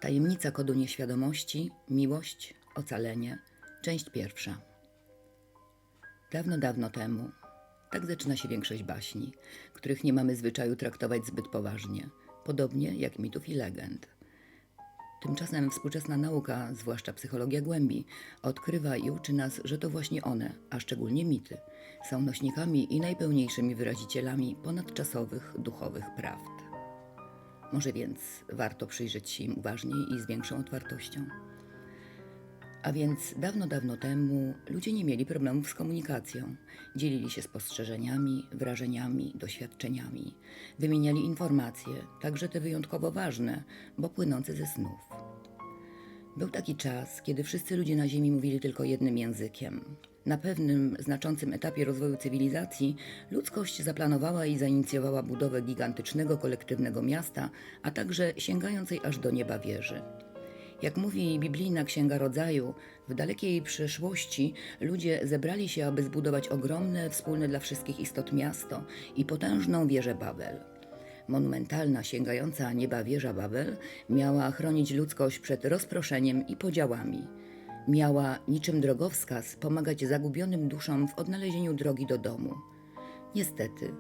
Tajemnica kodu nieświadomości, miłość, ocalenie, część pierwsza. Dawno, dawno temu, tak zaczyna się większość baśni, których nie mamy zwyczaju traktować zbyt poważnie, podobnie jak mitów i legend. Tymczasem współczesna nauka, zwłaszcza psychologia głębi, odkrywa i uczy nas, że to właśnie one, a szczególnie mity, są nośnikami i najpełniejszymi wyrazicielami ponadczasowych, duchowych prawd. Może więc warto przyjrzeć się im uważniej i z większą otwartością. A więc dawno, dawno temu ludzie nie mieli problemów z komunikacją. Dzielili się spostrzeżeniami, wrażeniami, doświadczeniami. Wymieniali informacje, także te wyjątkowo ważne, bo płynące ze snów. Był taki czas, kiedy wszyscy ludzie na Ziemi mówili tylko jednym językiem. Na pewnym znaczącym etapie rozwoju cywilizacji ludzkość zaplanowała i zainicjowała budowę gigantycznego kolektywnego miasta, a także sięgającej aż do nieba wieży. Jak mówi biblijna Księga Rodzaju, w dalekiej przyszłości ludzie zebrali się, aby zbudować ogromne, wspólne dla wszystkich istot miasto i potężną wieżę Babel. Monumentalna, sięgająca nieba wieża Babel miała chronić ludzkość przed rozproszeniem i podziałami. Miała, niczym drogowskaz, pomagać zagubionym duszom w odnalezieniu drogi do domu. Niestety,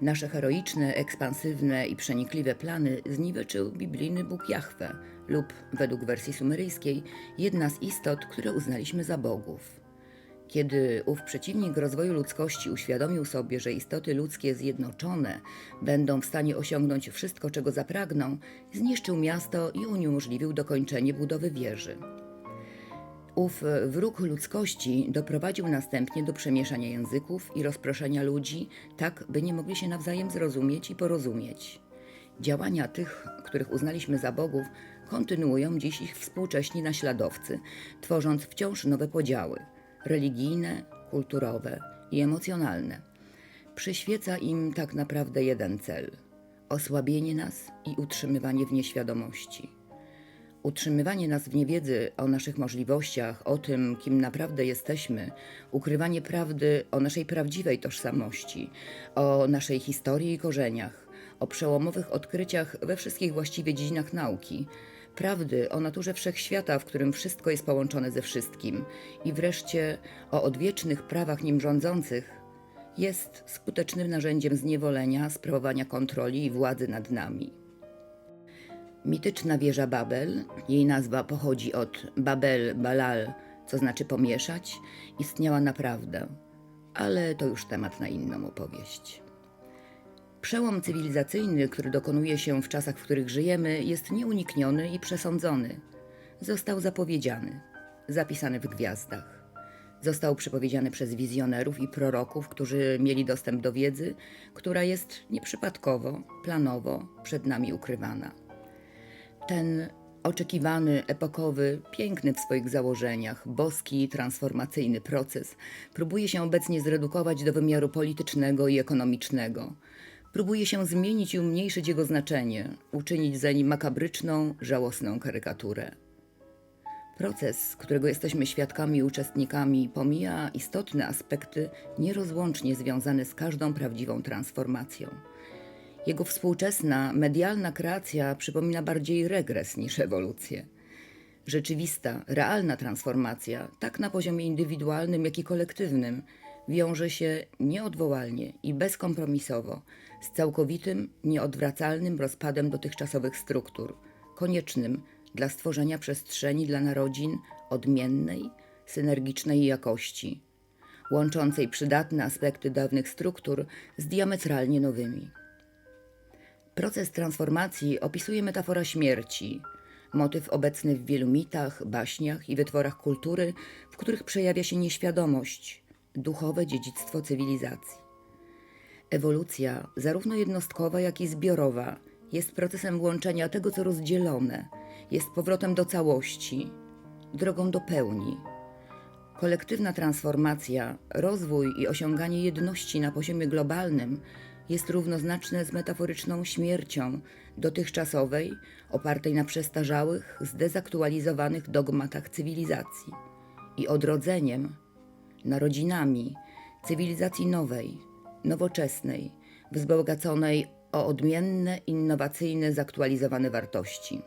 nasze heroiczne, ekspansywne i przenikliwe plany zniweczył biblijny Bóg Jahwe lub, według wersji sumeryjskiej, jedna z istot, które uznaliśmy za bogów. Kiedy ów przeciwnik rozwoju ludzkości uświadomił sobie, że istoty ludzkie zjednoczone będą w stanie osiągnąć wszystko, czego zapragną, zniszczył miasto i uniemożliwił dokończenie budowy wieży. Ów wróg ludzkości doprowadził następnie do przemieszania języków i rozproszenia ludzi, tak by nie mogli się nawzajem zrozumieć i porozumieć. Działania tych, których uznaliśmy za bogów, kontynuują dziś ich współcześni naśladowcy, tworząc wciąż nowe podziały religijne, kulturowe i emocjonalne. Przyświeca im tak naprawdę jeden cel – osłabienie nas i utrzymywanie w nieświadomości. Utrzymywanie nas w niewiedzy o naszych możliwościach, o tym, kim naprawdę jesteśmy, ukrywanie prawdy o naszej prawdziwej tożsamości, o naszej historii i korzeniach, o przełomowych odkryciach we wszystkich właściwie dziedzinach nauki, prawdy o naturze wszechświata, w którym wszystko jest połączone ze wszystkim i wreszcie o odwiecznych prawach nim rządzących, jest skutecznym narzędziem zniewolenia, sprawowania kontroli i władzy nad nami. Mityczna wieża Babel, jej nazwa pochodzi od Babel, Balal, co znaczy pomieszać, istniała naprawdę, ale to już temat na inną opowieść. Przełom cywilizacyjny, który dokonuje się w czasach, w których żyjemy, jest nieunikniony i przesądzony. Został zapowiedziany, zapisany w gwiazdach. Został przepowiedziany przez wizjonerów i proroków, którzy mieli dostęp do wiedzy, która jest nieprzypadkowo, planowo przed nami ukrywana. Ten oczekiwany, epokowy, piękny w swoich założeniach, boski, transformacyjny proces próbuje się obecnie zredukować do wymiaru politycznego i ekonomicznego. Próbuje się zmienić i umniejszyć jego znaczenie, uczynić zeń makabryczną, żałosną karykaturę. Proces, którego jesteśmy świadkami i uczestnikami, pomija istotne aspekty nierozłącznie związane z każdą prawdziwą transformacją. Jego współczesna, medialna kreacja przypomina bardziej regres niż ewolucję. Rzeczywista, realna transformacja, tak na poziomie indywidualnym, jak i kolektywnym, wiąże się nieodwołalnie i bezkompromisowo z całkowitym, nieodwracalnym rozpadem dotychczasowych struktur, koniecznym dla stworzenia przestrzeni dla narodzin odmiennej, synergicznej jakości, łączącej przydatne aspekty dawnych struktur z diametralnie nowymi. Proces transformacji opisuje metafora śmierci, motyw obecny w wielu mitach, baśniach i wytworach kultury, w których przejawia się nieświadomość, duchowe dziedzictwo cywilizacji. Ewolucja, zarówno jednostkowa, jak i zbiorowa, jest procesem łączenia tego, co rozdzielone, jest powrotem do całości, drogą do pełni. Kolektywna transformacja, rozwój i osiąganie jedności na poziomie globalnym jest równoznaczne z metaforyczną śmiercią dotychczasowej, opartej na przestarzałych, zdezaktualizowanych dogmatach cywilizacji i odrodzeniem, narodzinami cywilizacji nowej, nowoczesnej, wzbogaconej o odmienne, innowacyjne, zaktualizowane wartości.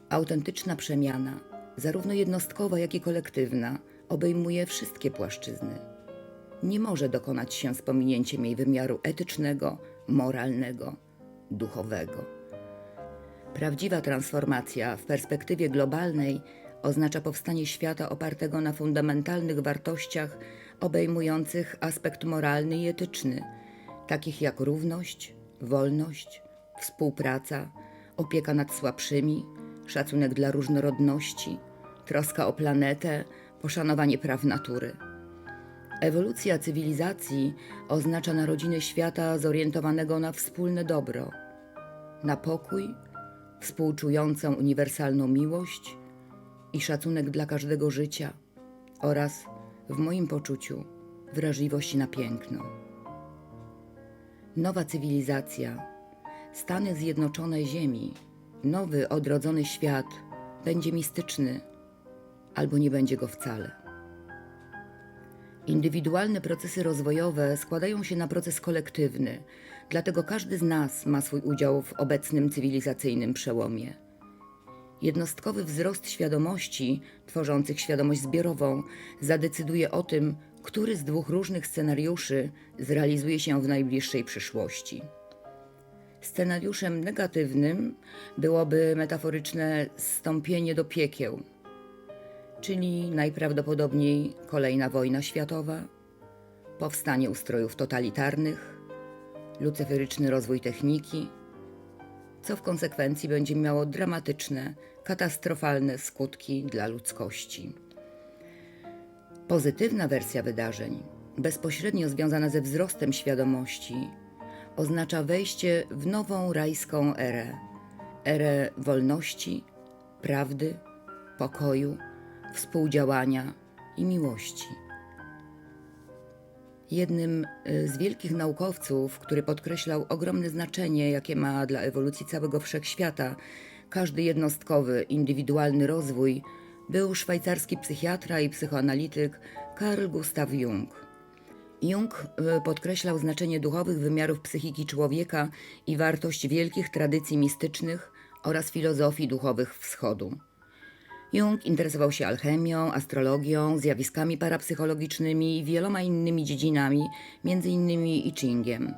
Autentyczna przemiana, zarówno jednostkowa, jak i kolektywna, obejmuje wszystkie płaszczyzny. Nie może dokonać się z pominięciem jej wymiaru etycznego, moralnego, duchowego. Prawdziwa transformacja w perspektywie globalnej oznacza powstanie świata opartego na fundamentalnych wartościach obejmujących aspekt moralny i etyczny, takich jak równość, wolność, współpraca, opieka nad słabszymi, szacunek dla różnorodności, troska o planetę, poszanowanie praw natury. Ewolucja cywilizacji oznacza narodziny świata zorientowanego na wspólne dobro, na pokój, współczującą uniwersalną miłość i szacunek dla każdego życia oraz, w moim poczuciu, wrażliwość na piękno. Nowa cywilizacja, Stany Zjednoczone Ziemi, nowy, odrodzony świat będzie mistyczny albo nie będzie go wcale. Indywidualne procesy rozwojowe składają się na proces kolektywny, dlatego każdy z nas ma swój udział w obecnym cywilizacyjnym przełomie. Jednostkowy wzrost świadomości, tworzących świadomość zbiorową, zadecyduje o tym, który z dwóch różnych scenariuszy zrealizuje się w najbliższej przyszłości. Scenariuszem negatywnym byłoby metaforyczne zstąpienie do piekieł, czyli najprawdopodobniej kolejna wojna światowa, powstanie ustrojów totalitarnych, lucyferyczny rozwój techniki, co w konsekwencji będzie miało dramatyczne, katastrofalne skutki dla ludzkości. Pozytywna wersja wydarzeń, bezpośrednio związana ze wzrostem świadomości, oznacza wejście w nową rajską erę wolności, prawdy, pokoju, współdziałania i miłości. Jednym z wielkich naukowców, który podkreślał ogromne znaczenie, jakie ma dla ewolucji całego wszechświata każdy jednostkowy, indywidualny rozwój, był szwajcarski psychiatra i psychoanalityk Carl Gustav Jung. Jung podkreślał znaczenie duchowych wymiarów psychiki człowieka i wartość wielkich tradycji mistycznych oraz filozofii duchowych Wschodu. Jung interesował się alchemią, astrologią, zjawiskami parapsychologicznymi i wieloma innymi dziedzinami, m.in. I Chingiem.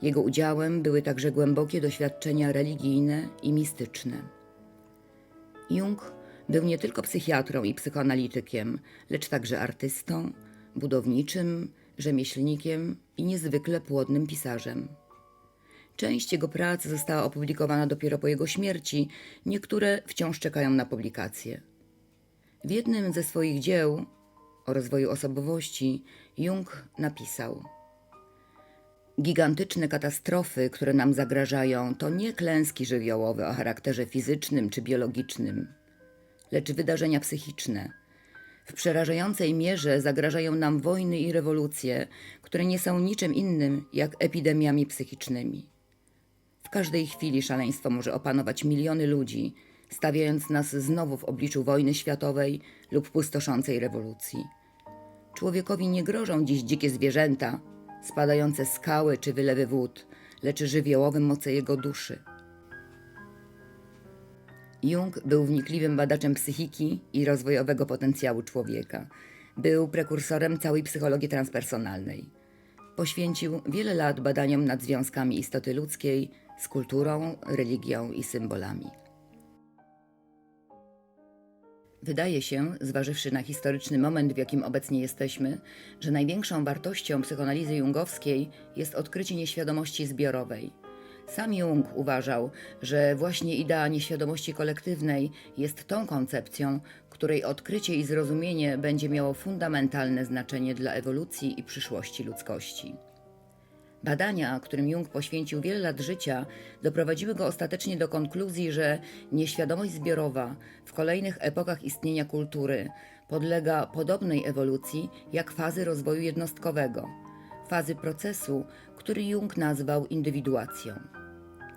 Jego udziałem były także głębokie doświadczenia religijne i mistyczne. Jung był nie tylko psychiatrą i psychoanalitykiem, lecz także artystą, budowniczym, rzemieślnikiem i niezwykle płodnym pisarzem. Część jego prac została opublikowana dopiero po jego śmierci, niektóre wciąż czekają na publikację. W jednym ze swoich dzieł o rozwoju osobowości Jung napisał: gigantyczne katastrofy, które nam zagrażają, to nie klęski żywiołowe o charakterze fizycznym czy biologicznym, lecz wydarzenia psychiczne. W przerażającej mierze zagrażają nam wojny i rewolucje, które nie są niczym innym jak epidemiami psychicznymi. W każdej chwili szaleństwo może opanować miliony ludzi, stawiając nas znowu w obliczu wojny światowej lub pustoszącej rewolucji. Człowiekowi nie grożą dziś dzikie zwierzęta, spadające skały czy wylewy wód, lecz żywiołowe moce jego duszy. Jung był wnikliwym badaczem psychiki i rozwojowego potencjału człowieka. Był prekursorem całej psychologii transpersonalnej. Poświęcił wiele lat badaniom nad związkami istoty ludzkiej z kulturą, religią i symbolami. Wydaje się, zważywszy na historyczny moment, w jakim obecnie jesteśmy, że największą wartością psychoanalizy jungowskiej jest odkrycie nieświadomości zbiorowej. Sam Jung uważał, że właśnie idea nieświadomości kolektywnej jest tą koncepcją, której odkrycie i zrozumienie będzie miało fundamentalne znaczenie dla ewolucji i przyszłości ludzkości. Badania, którym Jung poświęcił wiele lat życia, doprowadziły go ostatecznie do konkluzji, że nieświadomość zbiorowa w kolejnych epokach istnienia kultury podlega podobnej ewolucji jak fazy rozwoju jednostkowego, fazy procesu, który Jung nazwał indywiduacją.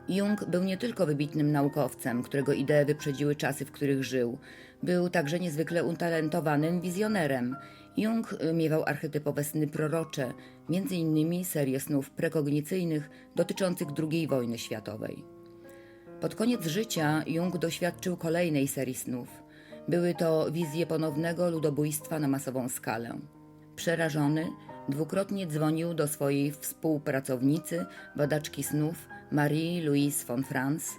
Jung był nie tylko wybitnym naukowcem, którego idee wyprzedziły czasy, w których żył, był także niezwykle utalentowanym wizjonerem. Jung miewał archetypowe sny prorocze, m.in. serię snów prekognicyjnych dotyczących II wojny światowej. Pod koniec życia Jung doświadczył kolejnej serii snów. Były to wizje ponownego ludobójstwa na masową skalę. Przerażony, dwukrotnie dzwonił do swojej współpracownicy, badaczki snów Marie-Louise von Franz,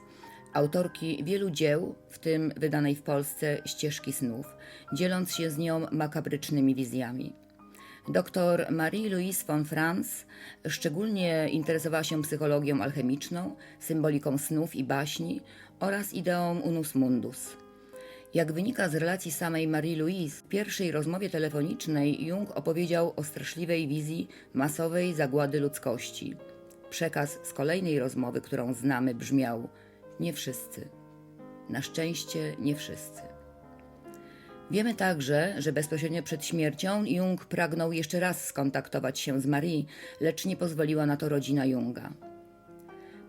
autorki wielu dzieł, w tym wydanej w Polsce Ścieżki snów, dzieląc się z nią makabrycznymi wizjami. Dr Marie-Louise von Franz szczególnie interesowała się psychologią alchemiczną, symboliką snów i baśni oraz ideą unus mundus. Jak wynika z relacji samej Marie-Louise, w pierwszej rozmowie telefonicznej Jung opowiedział o straszliwej wizji masowej zagłady ludzkości. Przekaz z kolejnej rozmowy, którą znamy, brzmiał: nie wszyscy. Na szczęście nie wszyscy. Wiemy także, że bezpośrednio przed śmiercią Jung pragnął jeszcze raz skontaktować się z Marie, lecz nie pozwoliła na to rodzina Junga.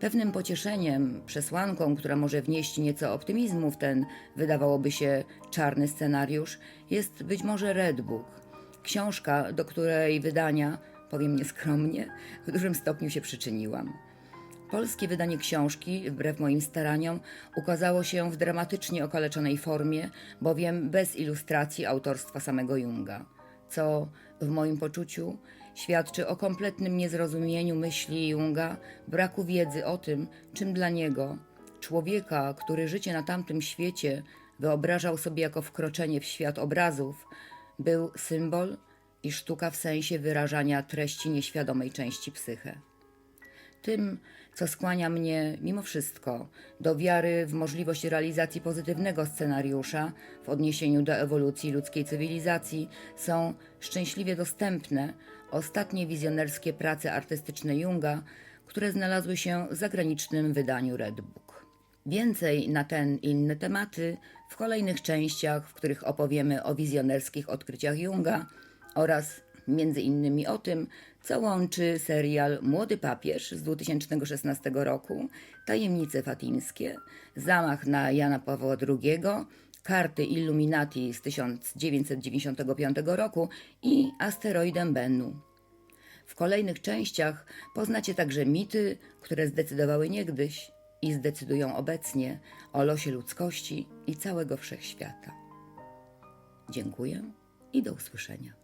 Pewnym pocieszeniem, przesłanką, która może wnieść nieco optymizmu w ten, wydawałoby się, czarny scenariusz, jest być może Red Book, książka, do której wydania, powiem nieskromnie, w dużym stopniu się przyczyniłam. Polskie wydanie książki, wbrew moim staraniom, ukazało się w dramatycznie okaleczonej formie, bowiem bez ilustracji autorstwa samego Junga, co w moim poczuciu świadczy o kompletnym niezrozumieniu myśli Junga, braku wiedzy o tym, czym dla niego, człowieka, który życie na tamtym świecie wyobrażał sobie jako wkroczenie w świat obrazów, był symbol i sztuka w sensie wyrażania treści nieświadomej części psyche. Tym, co skłania mnie, mimo wszystko, do wiary w możliwość realizacji pozytywnego scenariusza w odniesieniu do ewolucji ludzkiej cywilizacji, są szczęśliwie dostępne ostatnie wizjonerskie prace artystyczne Junga, które znalazły się w zagranicznym wydaniu Red Book. Więcej na ten i inne tematy w kolejnych częściach, w których opowiemy o wizjonerskich odkryciach Junga oraz między innymi o tym, co łączy serial Młody papież z 2016 roku, Tajemnice fatimskie, Zamach na Jana Pawła II, Karty Illuminati z 1995 roku i Asteroidem Bennu. W kolejnych częściach poznacie także mity, które zdecydowały niegdyś i zdecydują obecnie o losie ludzkości i całego wszechświata. Dziękuję i do usłyszenia.